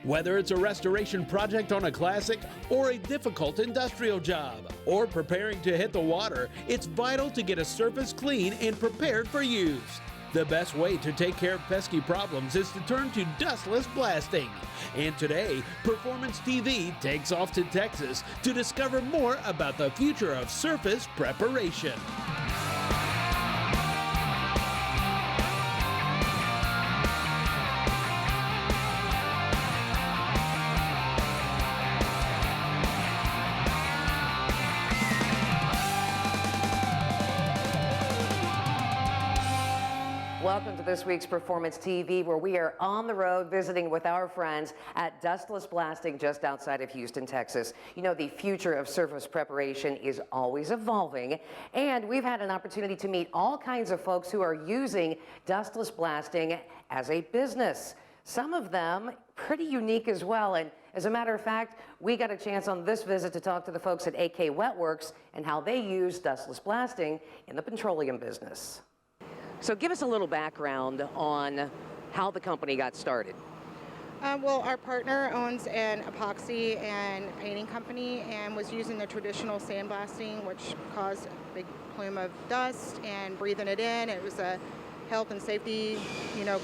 Whether it's a restoration project on a classic or a difficult industrial job or preparing to hit the water, it's vital to get a surface clean and prepared for use. The best way to take care of pesky problems is to turn to dustless blasting. And today, Performance TV takes off to Texas to discover more about the future of surface preparation. Welcome to this week's Performance TV, where we are on the road visiting with our friends at Dustless Blasting just outside of Houston, Texas. You know, the future of surface preparation is always evolving, and we've had an opportunity to meet all kinds of folks who are using Dustless Blasting as a business. Some of them pretty unique as well, and as a matter of fact, we got a chance on this visit to talk to the folks at AK Wetworks and how they use Dustless Blasting in the petroleum business. So give us a little background on how the company got started. Well, our partner owns an epoxy and painting company and was using the traditional sandblasting, which caused a big plume of dust, and breathing it in. It was a health and safety,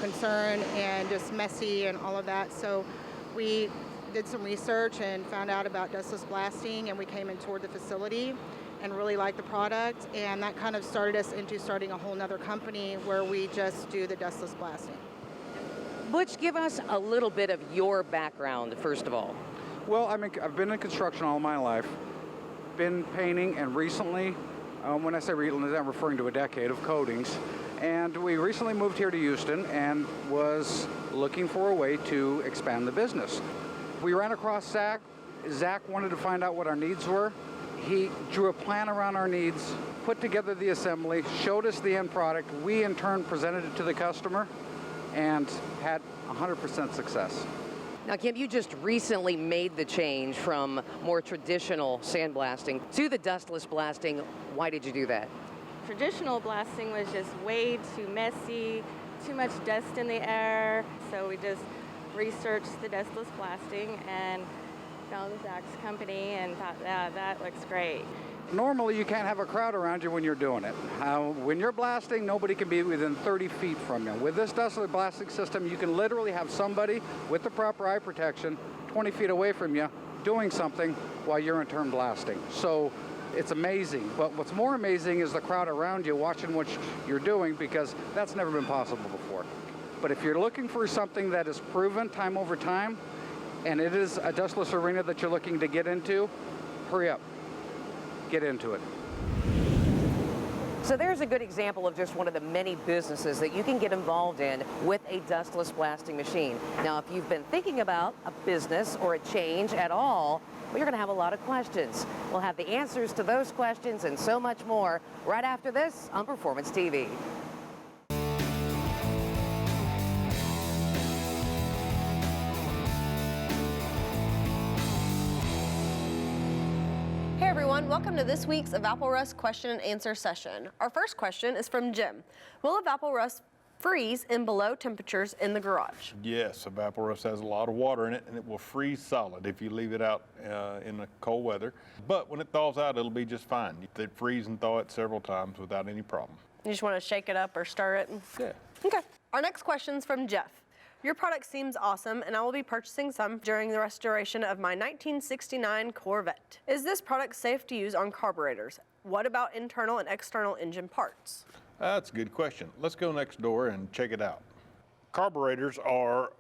concern, and just messy and all of that. So we did some research and found out about dustless blasting, and we came and toured the facility and really liked the product, and that kind of started us into starting a whole nother company where we just do the dustless blasting. Butch, give us a little bit of your background, first of all. Well, I've been in construction all my life, been painting, and recently, when I say recently, I'm referring to a decade of coatings, and we recently moved here to Houston and was looking for a way to expand the business. We ran across Zach. Zach wanted to find out what our needs were. He drew a plan around our needs, put together the assembly, showed us the end product. We, in turn, presented it to the customer and had 100% success. Now, Kim, you just recently made the change from more traditional sandblasting to the dustless blasting. Why did you do that? Traditional blasting was just way too messy, too much dust in the air. So we just researched the dustless blasting and found Zach's company and thought, that looks great. Normally, you can't have a crowd around you when you're doing it. When you're blasting, nobody can be within 30 feet from you. With this dustless blasting system, you can literally have somebody with the proper eye protection 20 feet away from you doing something while you're in turn blasting. So it's amazing. But what's more amazing is the crowd around you watching what you're doing, because that's never been possible before. But if you're looking for something that is proven time over time, and it is a dustless arena that you're looking to get into, hurry up, get into it. So there's a good example of just one of the many businesses that you can get involved in with a dustless blasting machine. Now, if you've been thinking about a business or a change at all, well, you're going to have a lot of questions. We'll have the answers to those questions and so much more right after this on Performance TV. Hey everyone, welcome to this week's Evaporust question and answer session. Our first question is from Jim. Will Evaporust freeze in below temperatures in the garage? Yes, Evaporust has a lot of water in it, and it will freeze solid if you leave it out in the cold weather. But when it thaws out, it'll be just fine. They freeze and thaw it several times without any problem. You just want to shake it up or stir it? Yeah. Okay. Our next question is from Jeff. Your product seems awesome, and I will be purchasing some during the restoration of my 1969 Corvette. Is this product safe to use on carburetors? What about internal and external engine parts? That's a good question. Let's go next door and check it out. Carburetors are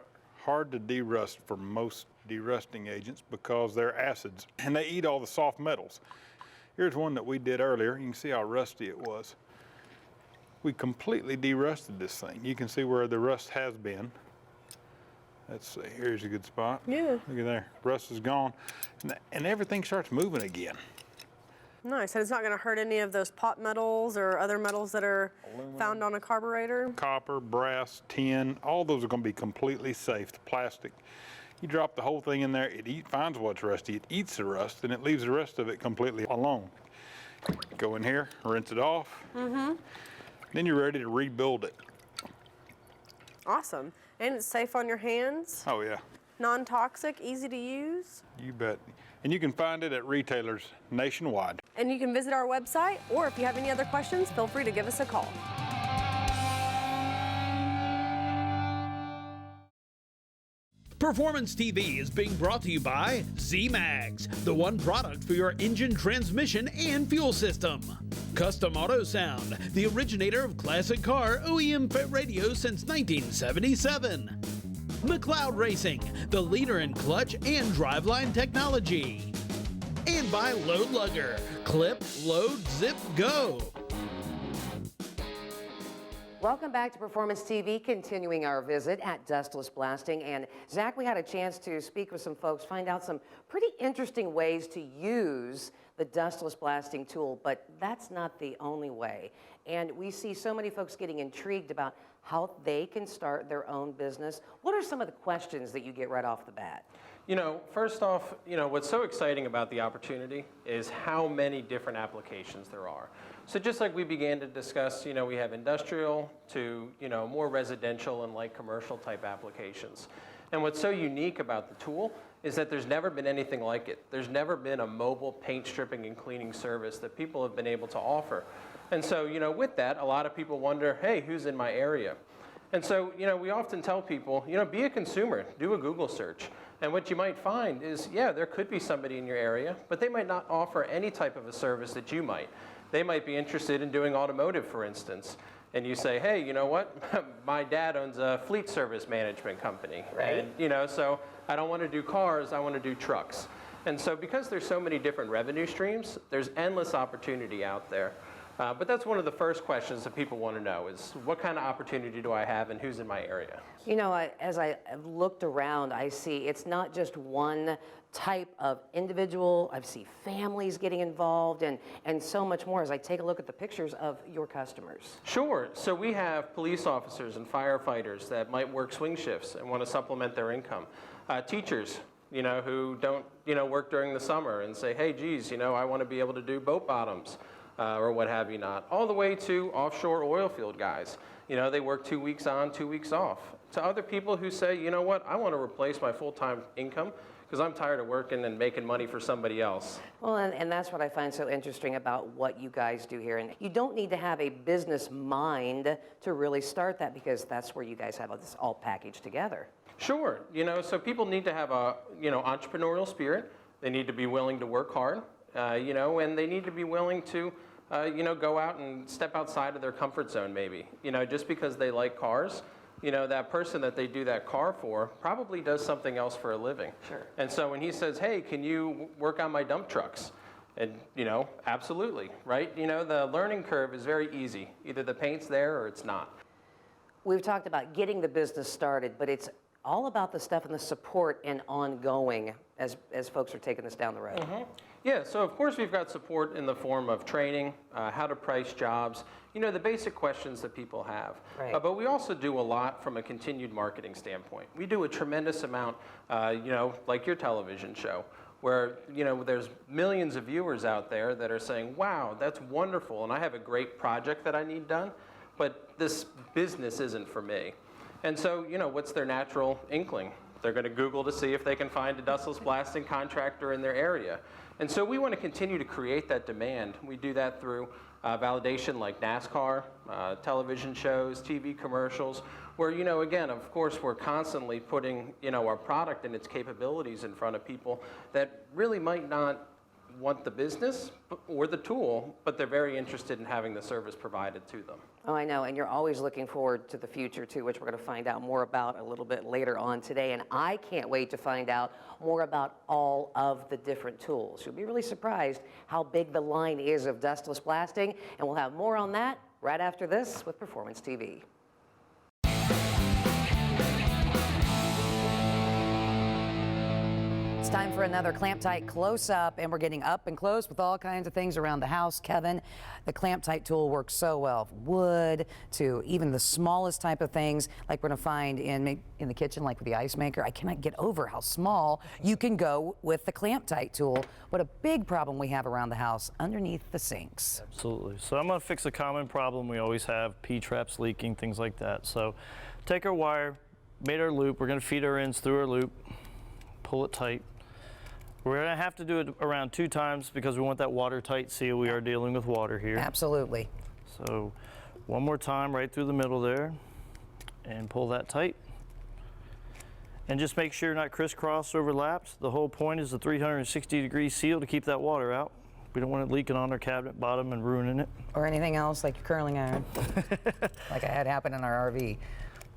hard to derust for most derusting agents because they're acids, and they eat all the soft metals. Here's one that we did earlier. You can see how rusty it was. We completely derusted this thing. You can see where the rust has been. Let's see, here's a good spot. Yeah. Look at there, rust is gone, and everything starts moving again. Nice, and it's not gonna hurt any of those pot metals or other metals that are found on a carburetor? Copper, brass, tin, all those are gonna be completely safe. The plastic, you drop the whole thing in there, it finds what's rusty, it eats the rust, and it leaves the rest of it completely alone. Go in here, rinse it off, then you're ready to rebuild it. Awesome. And it's safe on your hands? Oh yeah. non-toxic, easy to use. You bet. And you can find it at retailers nationwide. And you can visit our website, or if you have any other questions, feel free to give us a call. Performance TV is being brought to you by Z-Mags, the one product for your engine, transmission, and fuel system. Custom Auto Sound, the originator of classic car OEM fit radio since 1977. McLeod Racing, the leader in clutch and driveline technology. And by Load Lugger, clip, load, zip, go. Welcome back to Performance TV, continuing our visit at Dustless Blasting. And Zach, we had a chance to speak with some folks, find out some pretty interesting ways to use the Dustless Blasting tool, but that's not the only way. And we see so many folks getting intrigued about how they can start their own business. What are some of the questions that you get right off the bat? You know, first off, what's so exciting about the opportunity is how many different applications there are. So just like we began to discuss, we have industrial to, more residential and light commercial type applications. And what's so unique about the tool is that there's never been anything like it. There's never been a mobile paint stripping and cleaning service that people have been able to offer. And so, with that, a lot of people wonder, hey, who's in my area? And so, we often tell people, be a consumer, do a Google search. And what you might find is, yeah, there could be somebody in your area, but they might not offer any type of a service that you might. They might be interested in doing automotive, for instance. And you say, hey, you know what? My dad owns a fleet service management company. Right. And, so I don't want to do cars, I want to do trucks. And so because there's so many different revenue streams, there's endless opportunity out there. But that's one of the first questions that people want to know is, what kind of opportunity do I have and who's in my area? As I looked around, I see it's not just one type of individual. I see families getting involved and so much more as I take a look at the pictures of your customers. Sure. So we have police officers and firefighters that might work swing shifts and want to supplement their income. Teachers, who don't, work during the summer and say, hey, geez, I want to be able to do boat bottoms. Or what have you not, all the way to offshore oil field guys. They work 2 weeks on, 2 weeks off. To other people who say, you know what, I want to replace my full-time income because I'm tired of working and making money for somebody else. Well, and that's what I find so interesting about what you guys do here. And you don't need to have a business mind to really start that, because that's where you guys have this all packaged together. Sure. So people need to have a, entrepreneurial spirit. They need to be willing to work hard, and they need to be willing to go out and step outside of their comfort zone maybe. Just because they like cars, that person that they do that car for probably does something else for a living. Sure. And so when he says, hey, can you work on my dump trucks? And, absolutely, right? The learning curve is very easy. Either the paint's there or it's not. We've talked about getting the business started, but it's all about the stuff and the support and ongoing as folks are taking this down the road. Mm-hmm. Yeah, so of course we've got support in the form of training, how to price jobs, the basic questions that people have. Right. But we also do a lot from a continued marketing standpoint. We do a tremendous amount, like your television show, where, there's millions of viewers out there that are saying, wow, that's wonderful, and I have a great project that I need done, but this business isn't for me. And so, what's their natural inkling? They're going to Google to see if they can find a dustless blasting contractor in their area. And so we want to continue to create that demand. We do that through validation like NASCAR, television shows, TV commercials, where, again, of course, we're constantly putting, our product and its capabilities in front of people that really might not want the business or the tool, but they're very interested in having the service provided to them. Oh, I know, and you're always looking forward to the future, too, which we're going to find out more about a little bit later on today, and I can't wait to find out more about all of the different tools. You'll be really surprised how big the line is of dustless blasting, and we'll have more on that right after this with Performance TV. It's time for another Clamp Tight close-up, and we're getting up and close with all kinds of things around the house. Kevin, the Clamp Tight tool works so well. Wood to even the smallest type of things, like we're going to find in the kitchen, like with the ice maker. I cannot get over how small you can go with the Clamp Tight tool. What a big problem we have around the house underneath the sinks. Absolutely. So I'm going to fix a common problem we always have, P-traps leaking, things like that. So take our wire, made our loop. We're going to feed our ends through our loop. pull it tight. We're going to have to do it around 2 times because we want that watertight seal. We are dealing with water here. Absolutely. So one more time right through the middle there and pull that tight. And just make sure you're not crisscross overlapped. The whole point is the 360-degree seal to keep that water out. We don't want it leaking on our cabinet bottom and ruining it. Or anything else like your curling iron, like I had happen in our RV.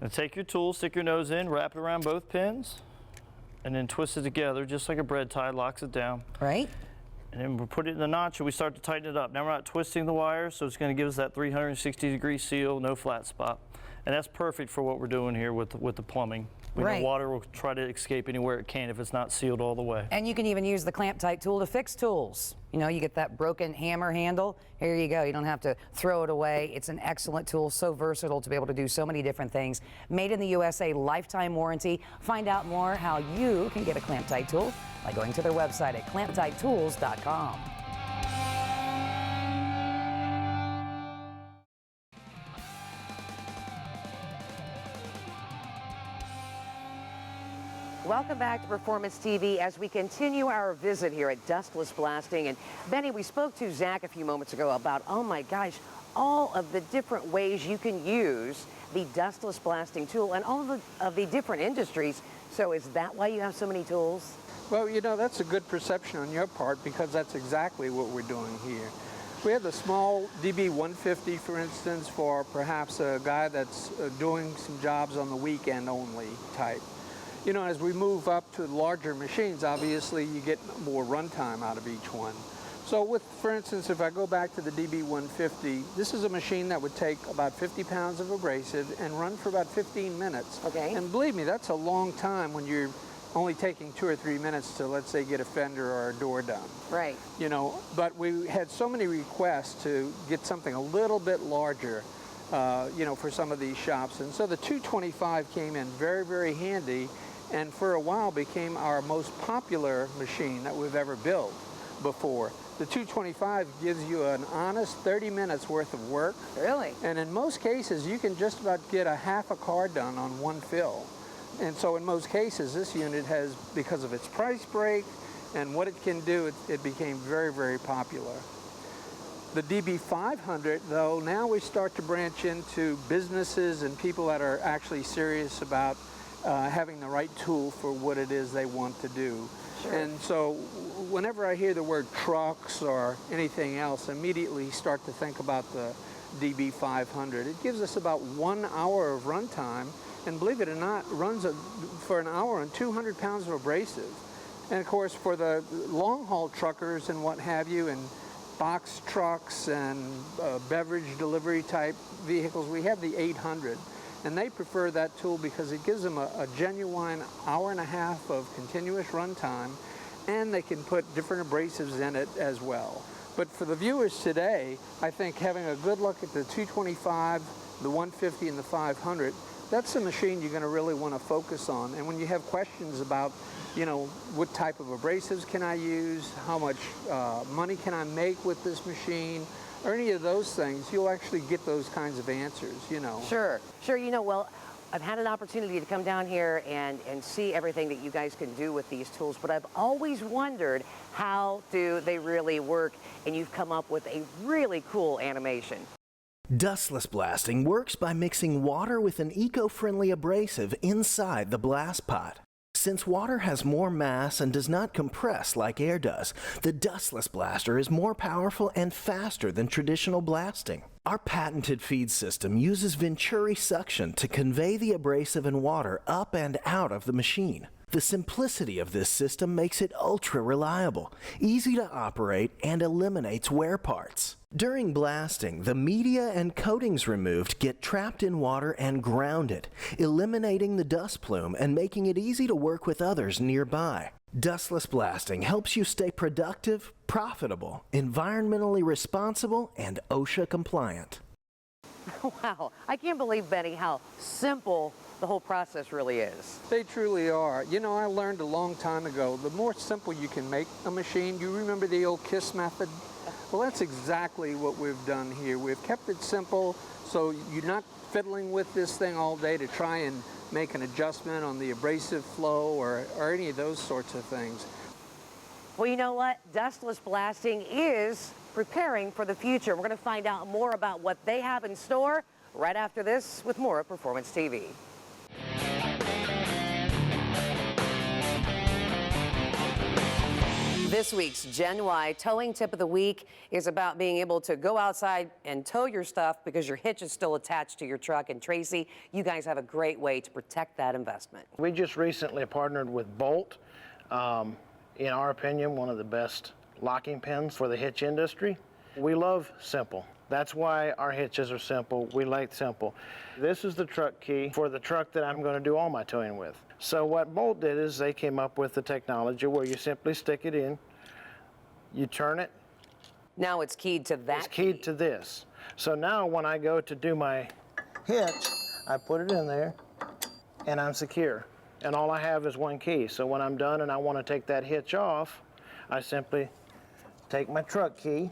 Now take your tool, stick your nose in, wrap it around both pins, and then twist it together just like a bread tie, locks it down. Right. And then we'll put it in the notch and we start to tighten it up. Now we're not twisting the wire, so it's going to give us that 360-degree seal, no flat spot. And that's perfect for what we're doing here with the plumbing. We know water will try to escape anywhere it can if it's not sealed all the way. And you can even use the clamp tight tool to fix tools. You know, you get that broken hammer handle, here you go. You don't have to throw it away. It's an excellent tool, so versatile to be able to do so many different things. Made in the USA, lifetime warranty. Find out more how you can get a clamp tight tool by going to their website at clamptighttools.com. Welcome back to Performance TV as we continue our visit here at Dustless Blasting. And Benny, we spoke to Zach a few moments ago about, oh my gosh, all of the different ways you can use the Dustless Blasting tool and all of the different industries. So is that why you have so many tools? Well, you know, that's a good perception on your part because that's exactly what we're doing here. We have the small DB150, for instance, for perhaps a guy that's doing some jobs on the weekend only type. You know, as we move up to larger machines, obviously you get more runtime out of each one. So with, for instance, if I go back to the DB150, this is a machine that would take about 50 pounds of abrasive and run for about 15 minutes. Okay. And believe me, that's a long time when you're only taking 2 or 3 minutes to, let's say, get a fender or a door done. Right. You know, but we had so many requests to get something a little bit larger, you know, for some of these shops. And so the 225 came in very, very handy, and for a while became our most popular machine that we've ever built before. The 225 gives you an honest 30 minutes worth of work. Really? And in most cases, you can just about get a half a car done on one fill. And so in most cases, this unit has, because of its price break and what it can do, it became very, very popular. The DB500, though, now we start to branch into businesses and people that are actually serious about having the right tool for what it is they want to do. Sure. And so whenever I hear the word trucks or anything else, I immediately start to think about the DB500. It gives us about 1 hour of runtime, and believe it or not, runs for an hour on 200 pounds of abrasive. And of course, for the long-haul truckers and what have you, and box trucks and beverage delivery type vehicles, we have the 800. And they prefer that tool because it gives them a genuine hour and a half of continuous runtime, and they can put different abrasives in it as well. But for the viewers today, I think having a good look at the 225, the 150, and the 500, that's a machine you're going to really want to focus on. And when you have questions about, you know, what type of abrasives can I use, how much money can I make with this machine, or any of those things, you'll actually get those kinds of answers, you know. Sure, sure. You know, well, I've had an opportunity to come down here and see everything that you guys can do with these tools, but I've always wondered how do they really work, and you've come up with a really cool animation. Dustless blasting works by mixing water with an eco-friendly abrasive inside the blast pot. Since water has more mass and does not compress like air does, the dustless blaster is more powerful and faster than traditional blasting. Our patented feed system uses Venturi suction to convey the abrasive and water up and out of the machine. The simplicity of this system makes it ultra reliable, easy to operate, and eliminates wear parts. During blasting, the media and coatings removed get trapped in water and grounded, eliminating the dust plume and making it easy to work with others nearby. Dustless blasting helps you stay productive, profitable, environmentally responsible, and OSHA compliant. Wow, I can't believe, Benny, how simple the whole process really is. They truly are. You know, I learned a long time ago, the more simple you can make a machine, you remember the old KISS method? Well, that's exactly what we've done here. We've kept it simple, so you're not fiddling with this thing all day to try and make an adjustment on the abrasive flow or any of those sorts of things. Well, you know what? Dustless Blasting is preparing for the future. We're going to find out more about what they have in store right after this with more of Performance TV. This week's GENY towing tip of the week is about being able to go outside and tow your stuff because your hitch is still attached to your truck. And Tracy, you guys have a great way to protect that investment. We just recently partnered with Bolt. In our opinion, one of the best locking pins for the hitch industry. We love simple. That's why our hitches are simple. We like simple. This is the truck key for the truck that I'm going to do all my towing with. So what Bolt did is they came up with the technology where you simply stick it in, you turn it. Now it's keyed to that. It's keyed to this. So now when I go to do my hitch, I put it in there and I'm secure. And all I have is one key. So when I'm done and I want to take that hitch off, I simply take my truck key.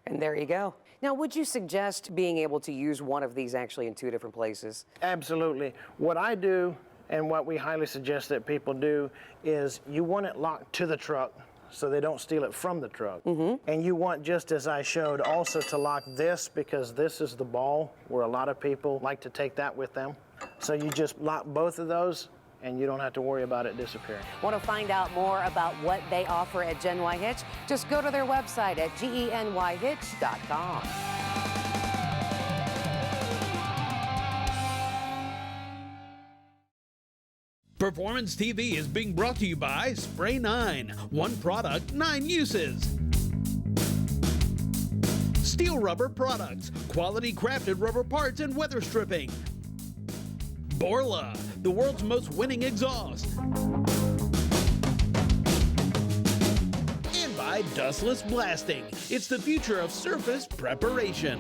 And there you go. Now, would you suggest being able to use one of these actually in two different places? Absolutely. What I do and what we highly suggest that people do is you want it locked to the truck so they don't steal it from the truck. And you want, just as I showed, also to lock this because this is the ball where a lot of people like to take that with them. So you just lock both of those and you don't have to worry about it disappearing. Want to find out more about what they offer at GENY Hitch? Just go to their website at GENYHitch.com. Performance TV is being brought to you by Spray 9. One product, 9 uses. Steele Rubber Products. Quality crafted rubber parts and weather stripping. Borla, the world's most winning exhaust. And by Dustless Blasting. It's the future of surface preparation.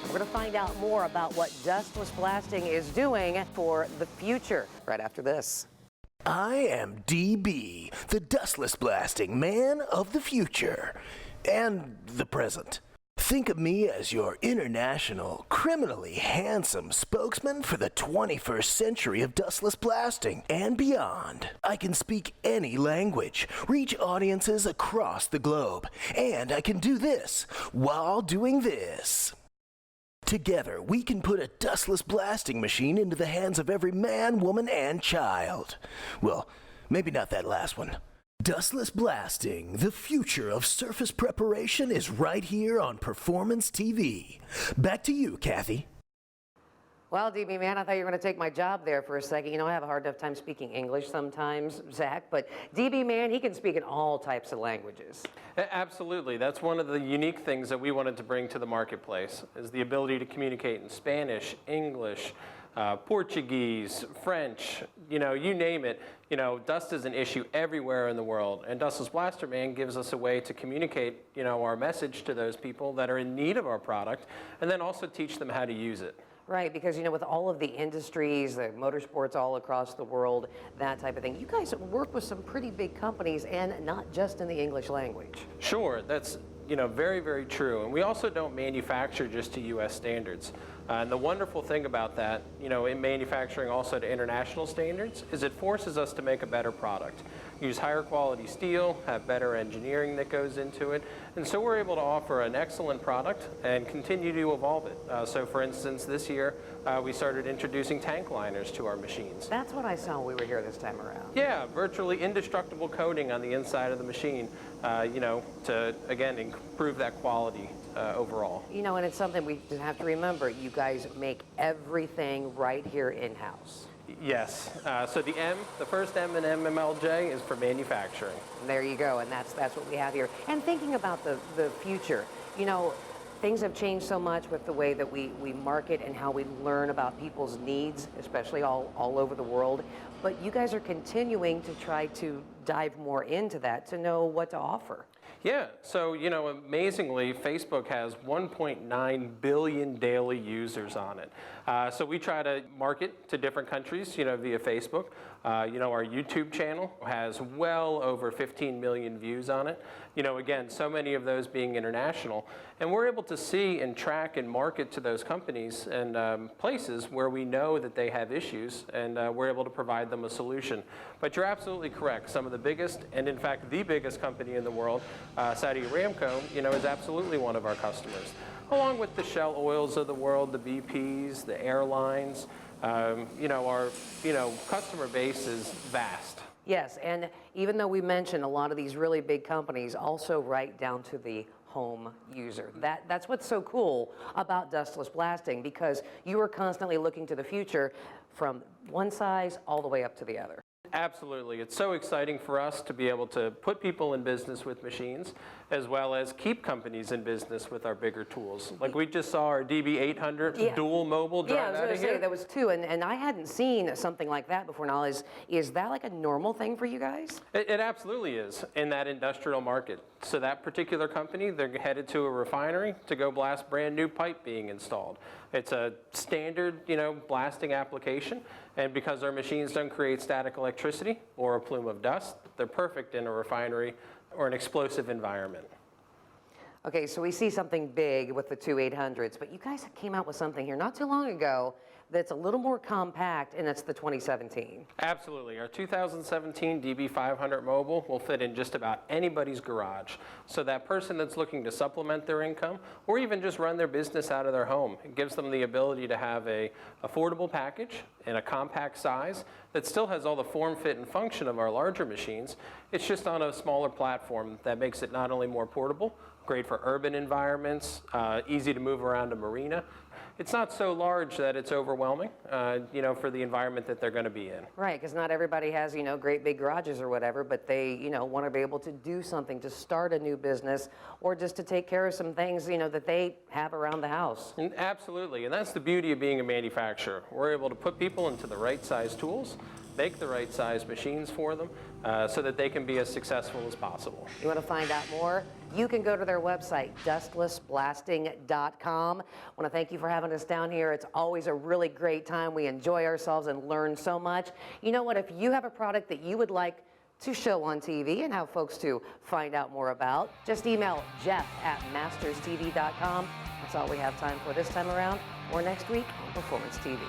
We're going to find out more about what Dustless Blasting is doing for the future right after this. I am DB, the Dustless Blasting Man of the future and the present. Think of me as your international, criminally handsome spokesman for the 21st century of dustless blasting and beyond. I can speak any language, reach audiences across the globe, and I can do this while doing this. Together, we can put a dustless blasting machine into the hands of every man, woman, and child. Well, maybe not that last one. Dustless Blasting, the future of surface preparation, is right here on Performance TV. Back to you, Kathy. Well, DB man, I thought you were going to take my job there for a second. You know, I have a hard enough time speaking English sometimes, Zach, but DB man, he can speak in all types of languages. Absolutely. That's one of the unique things that we wanted to bring to the marketplace, is the ability to communicate in Spanish, English, Portuguese, French, you know, you name it. You know, dust is an issue everywhere in the world, and Dustless Blaster Man gives us a way to communicate, you know, our message to those people that are in need of our product, and then also teach them how to use it. Right, because, you know, with all of the industries, the motorsports all across the world, that type of thing, you guys work with some pretty big companies and not just in the English language. Sure, that's, you know, very, very true. And we also don't manufacture just to U.S. standards. And the wonderful thing about that, you know, in manufacturing also to international standards, is it forces us to make a better product. Use higher quality steel, have better engineering that goes into it, and so we're able to offer an excellent product and continue to evolve it. So for instance, this year we started introducing tank liners to our machines. That's what I saw when we were here this time around. Yeah, virtually indestructible coating on the inside of the machine, you know, to again improve that quality overall. You know, and it's something we have to remember, you guys make everything right here in-house. Yes. So the first M in MMLJ is for manufacturing. There you go, and that's what we have here. And thinking about the future, you know, things have changed so much with the way that we market and how we learn about people's needs, especially all over the world. But you guys are continuing to try to dive more into that to know what to offer. Yeah, so, you know, amazingly, Facebook has 1.9 billion daily users on it. So we try to market to different countries, via Facebook. Our YouTube channel has well over 15 million views on it. Again, so many of those being international. And we're able to see and track and market to those companies and places where we know that they have issues, and we're able to provide them a solution. But you're absolutely correct. Some of the biggest, and in fact the biggest company in the world, Saudi Aramco, is absolutely one of our customers. Along with the Shell Oils of the world, the BPs, the airlines, our customer base is vast. Yes, and even though we mentioned a lot of these really big companies, also right down to the home user. That's what's so cool about dustless blasting, because you are constantly looking to the future from one size all the way up to the other. Absolutely. It's so exciting for us to be able to put people in business with machines, as well as keep companies in business with our bigger tools. Like we just saw our DB800 dual mobile drive out of here. Yeah, I was going to say, that was two, and I hadn't seen something like that before. Now, is that like a normal thing for you guys? It absolutely is in that industrial market. So that particular company, they're headed to a refinery to go blast brand new pipe being installed. It's a standard, blasting application, and because our machines don't create static electricity or a plume of dust, they're perfect in a refinery or an explosive environment. Okay, so we see something big with the two 800s, but you guys came out with something here not too long ago that's a little more compact, and it's the 2017. Absolutely. Our 2017 DB500 Mobile will fit in just about anybody's garage. So that person that's looking to supplement their income or even just run their business out of their home, it gives them the ability to have a affordable package in a compact size that still has all the form, fit, and function of our larger machines. It's just on a smaller platform that makes it not only more portable, great for urban environments, easy to move around a marina. It's not so large that it's overwhelming, for the environment that they're going to be in. Right, because not everybody has, great big garages or whatever, but they, want to be able to do something to start a new business or just to take care of some things, that they have around the house. Absolutely, and that's the beauty of being a manufacturer. We're able to put people into the right size tools, make the right size machines for them so that they can be as successful as possible. You want to find out more? You can go to their website, dustlessblasting.com. I want to thank you for having us down here. It's always a really great time. We enjoy ourselves and learn so much. You know what? If you have a product that you would like to show on TV and have folks to find out more about, just email jeff@masterstv.com. That's all we have time for this time around, or next week on Performance TV.